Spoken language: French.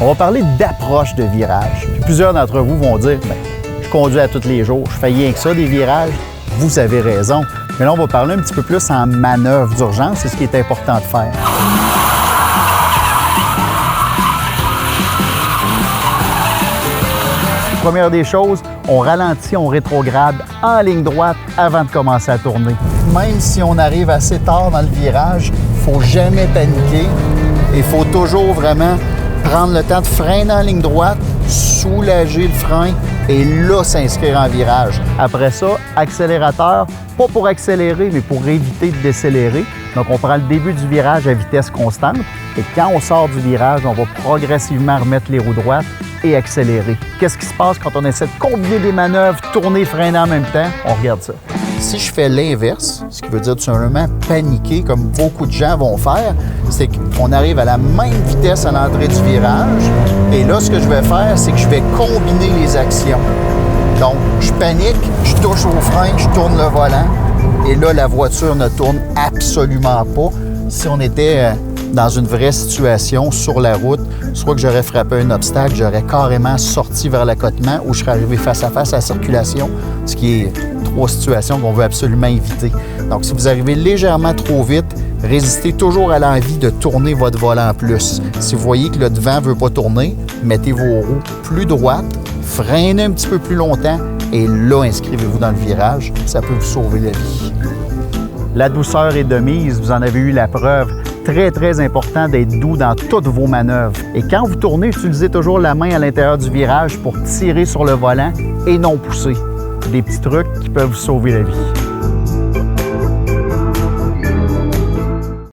On va parler d'approche de virage. Plusieurs d'entre vous vont dire, bien, je conduis à tous les jours, je fais rien que ça, des virages. Vous avez raison. Mais là, on va parler un petit peu plus en manœuvre d'urgence, c'est ce qui est important de faire. Première des choses, on ralentit, on rétrograde en ligne droite avant de commencer à tourner. Même si on arrive assez tard dans le virage, il ne faut jamais paniquer. Il faut toujours vraiment prendre le temps de freiner en ligne droite, soulager le frein et là, s'inscrire en virage. Après ça, accélérateur, pas pour accélérer, mais pour éviter de décélérer. Donc, on prend le début du virage à vitesse constante et quand on sort du virage, on va progressivement remettre les roues droites et accélérer. Qu'est-ce qui se passe quand on essaie de combiner des manœuvres, tourner, freiner en même temps? On regarde ça. Si je fais l'inverse, ce qui veut dire tout simplement paniquer, comme beaucoup de gens vont faire, c'est qu'on arrive à la même vitesse à l'entrée du virage. Et là, ce que je vais faire, c'est que je vais combiner les actions. Donc, je panique, je touche au frein, je tourne le volant. Et là, la voiture ne tourne absolument pas. Si on était dans une vraie situation sur la route, soit que j'aurais frappé un obstacle, j'aurais carrément sorti vers l'accotement ou je serais arrivé face à face à la circulation, ce qui est trois situations qu'on veut absolument éviter. Donc, si vous arrivez légèrement trop vite, résistez toujours à l'envie de tourner votre volant plus. Si vous voyez que le devant ne veut pas tourner, mettez vos roues plus droites, freinez un petit peu plus longtemps et là, inscrivez-vous dans le virage. Ça peut vous sauver la vie. La douceur est de mise, vous en avez eu la preuve. Très, très important d'être doux dans toutes vos manœuvres. Et quand vous tournez, utilisez toujours la main à l'intérieur du virage pour tirer sur le volant et non pousser. Des petits trucs qui peuvent vous sauver la vie.